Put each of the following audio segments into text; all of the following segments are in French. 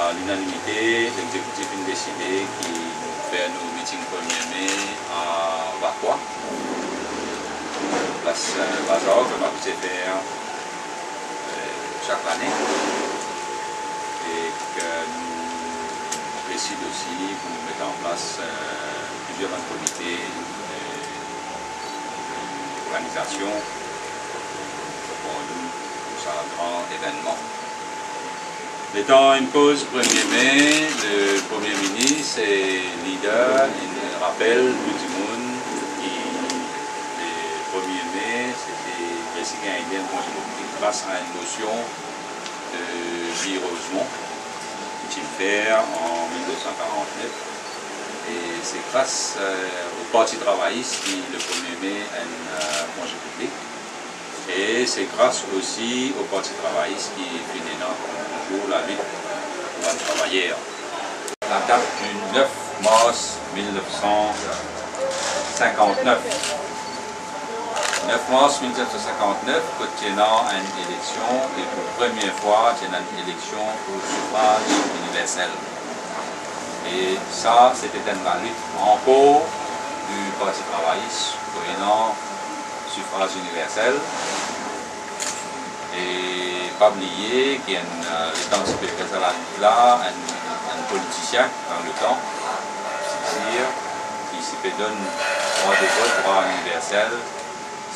à l'unanimité, l'exécutif a décidé qu'il fait nos meetings 1er mai à Vacois, place Bazar, que nous faisons faire chaque année. Et que nous décidons aussi pour nous mettre en place plusieurs comités d'organisation pour nous, pour ce grand événement. Étant une cause 1er mai, le Premier ministre et leader, il rappelle tout le monde que le 1er mai, c'était le Mexicain indien grâce à une motion de Louis Rosemont, qu'il fait en 1949. Et c'est grâce au Parti travailliste qui, le 1er mai, a un congé public. Et c'est grâce aussi au Parti travailliste qui finit toujours la lutte pour les travailleurs. La date du 9 mars 1959. 9 mars 1959, quand il y a une élection, et pour la première fois, il y a une élection au suffrage universel. Et ça, c'était la lutte encore du Parti travailliste pour un suffrage universel. Et pas oublier qu'il y a le temps de la lutte là, un politicien dans le temps, qui se donne droit de vote, droit universel,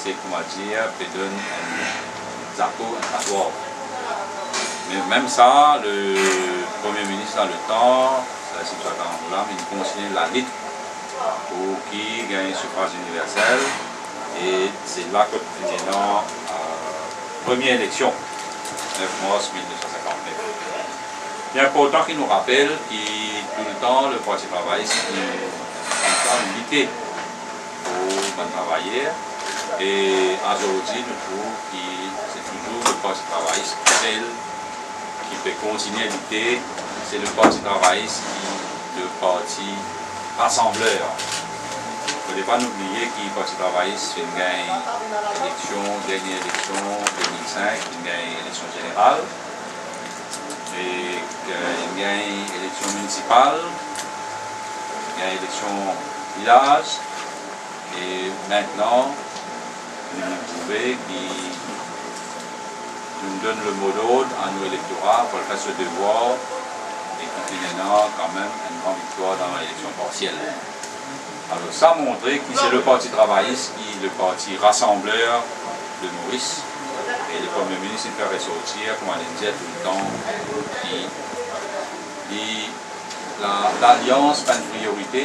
c'est comment dire, peut donner un zappo, un savoir. Mais même ça, le Premier ministre dans le temps, c'est la situation là, mais il continue la lutte pour qui gagne le suffrage universel. Et c'est là que nous avons la première élection, 9 mars 1959. Il est important qu'il nous rappelle que tout le temps, le Parti travailliste a lutté pour les travailleurs. Et aujourd'hui, nous trouvons que c'est toujours le Parti travailliste qui peut continuer à lutter. C'est le Parti travailliste qui est le parti rassembleur. Il ne faut pas oublier que le Parti travailliste fait une élection, dernière élection 2005, une élection générale, et une élection municipale, une élection village, et maintenant, nous trouvons qu'il nous donne le mot d'ordre à nos électorats pour faire ce devoir et qu'il y a quand même une grande victoire dans l'élection partielle. Alors ça montre que c'est le Parti travailliste qui est le parti rassembleur de Maurice. Et le Premier ministre il fait ressortir, comme on le disait tout le temps, l'alliance pas une priorité.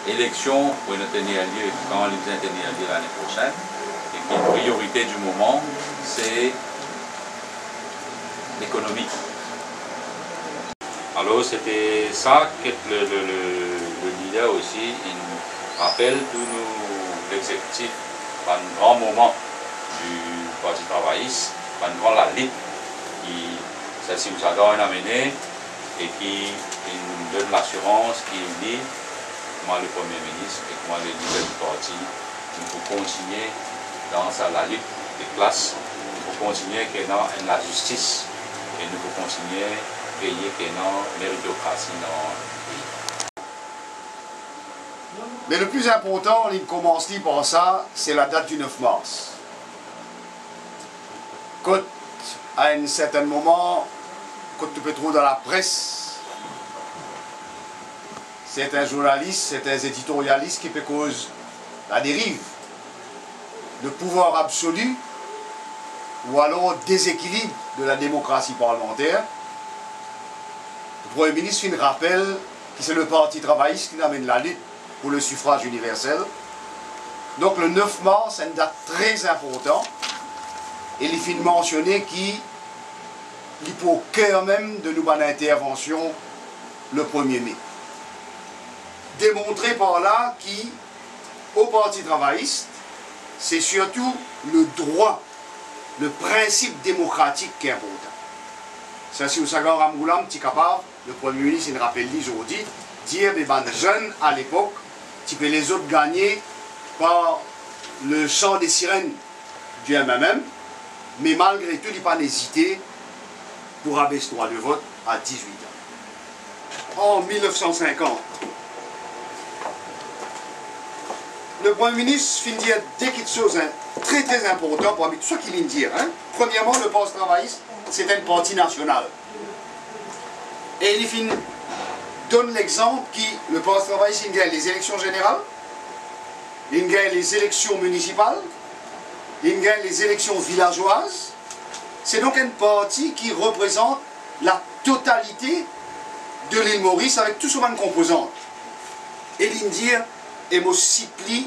Élection pour ne tenir lieu quand les vient tenir lieu l'année prochaine. Et que la priorité du moment, c'est l'économie. Alors c'était ça que le leader aussi il rappelle tous l'exécutif par un grand moment du Parti travailliste, par une grande lutte qui celle-ci nous a amené et qui nous donne l'assurance qui dit comment le Premier ministre et comment le leader du parti nous faut continuer dans la lutte des classes, nous faut continuer dans la justice et nous faut continuer à payer dans la méritocratie dans le pays. Mais le plus important, il commence par ça, c'est la date du 9 mars. Quand, à un certain moment, quand tu peux trouver dans la presse, certains journalistes, certains éditorialistes qui peuvent causer la dérive, le pouvoir absolu, ou alors déséquilibre de la démocratie parlementaire, le Premier ministre fait un rappel que c'est le Parti travailliste qui amène la lutte pour le suffrage universel. Donc le 9 mars, c'est une date très importante. Et il fait mentionner qu'il est au cœur même de notre intervention le 1er mai. Démontrer par là qu'au Parti travailliste, c'est surtout le droit, le principe démocratique qui est important. Ça, si vous savez, Ramoulam, petit capable, le Premier ministre, il rappelle aujourd'hui, dire que les jeunes à l'époque, tu peux les autres gagner par le chant des sirènes du MMM, mais malgré tout, il n'a pas hésité pour abaisser le droit de vote à 18 ans. en 1950. Le Premier ministre finit de dire des choses très très importantes parmi tout ce qu'il vient de dire. Premièrement, le Parti travailliste, c'est un parti national. Et il donne l'exemple que le Parti travailliste, il gagne les élections générales, il gagne les élections municipales, il gagne les élections villageoises. C'est donc un parti qui représente la totalité de l'île Maurice avec tout ce monde composant. Et l'Indien est cyclé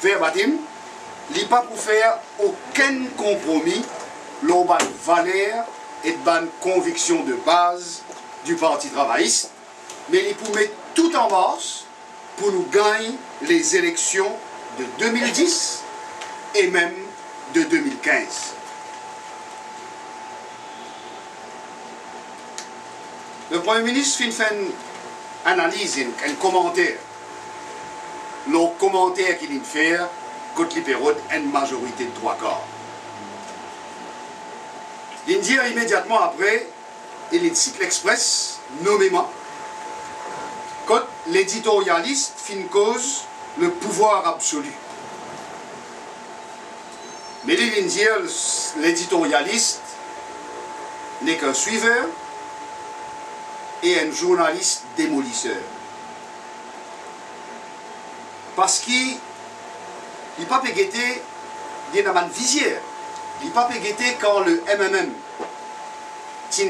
verbatim, il n'est pas pour faire aucun compromis lors de valeurs et de convictions de base du Parti travailliste, mais il pour mettre tout en marche pour nous gagner les élections de 2010 et même de 2015. Le Premier ministre fait une analyse, un commentaire. Le commentaire qu'il fait, contre les périodes, une majorité de 3/4. Il dit immédiatement après, il cite l'Express, nommément, quand l'éditorialiste fin cause le pouvoir absolu. Mais il vient dire l'éditorialiste n'est qu'un suiveur et un journaliste démolisseur. Parce qu'il n'est pas pégueté dans une visière. Il n'est pas pégueté quand le MMM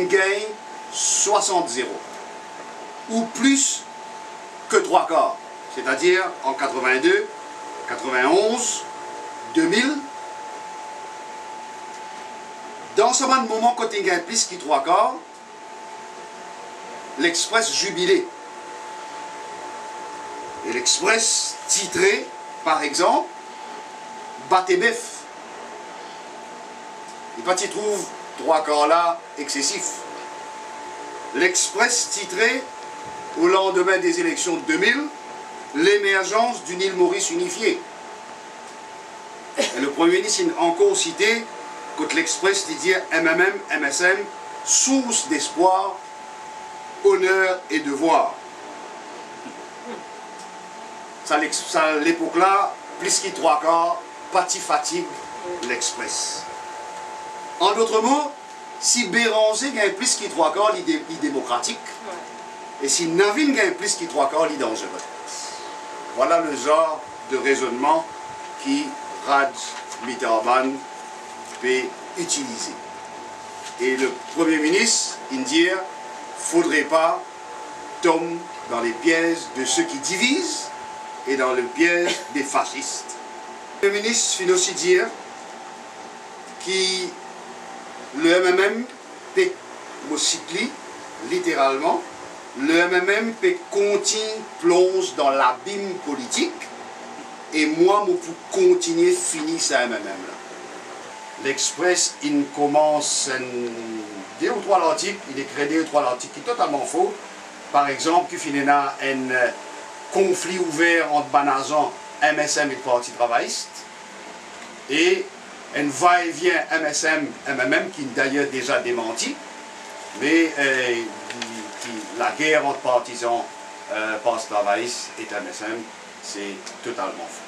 gagne 60-0 ou plus que 3/4. C'est-à-dire en 82, 91, 2000. Dans ce moment, quand il gagne plus que 3/4, l'Express jubilé. Et l'Express titré, par exemple, Batebef. Il pas y trouve 3/4 là excessif. L'Express titré, au lendemain des élections de 2000, l'émergence d'une île Maurice unifiée. Et le Premier ministre a encore cité, quand l'Express dit MMM, MSM, source d'espoir, honneur et devoir. Ça, à l'époque-là, plus que 3/4, parti fatigue l'Express. En d'autres mots, si Béranger gagne plus que 3/4, il est démocratique. Et si Navin gagne plus que 3/4, il est dangereux. Voilà le genre de raisonnement qui Raj Mitterrand peut utiliser. Et le Premier ministre indien ne faudrait pas tomber dans les pièges de ceux qui divisent et dans le piège des fascistes. Le ministre finit aussi dire que le MMM peut cycler littéralement. Le MMM peut continuer plonge dans l'abîme politique et moi, je peux continuer finir ça MMM là. L'Express, il commence 2 ou 3 articles, il écrit 2 ou 3 articles qui sont totalement faux. Par exemple, qu'il finit un conflit ouvert entre Banazan, MSM et le Parti travailliste. Et un va-et-vient MSM-MMM qui d'ailleurs déjà démenti. Mais la guerre entre partisans, Parti travailliste et MSM, c'est totalement faux.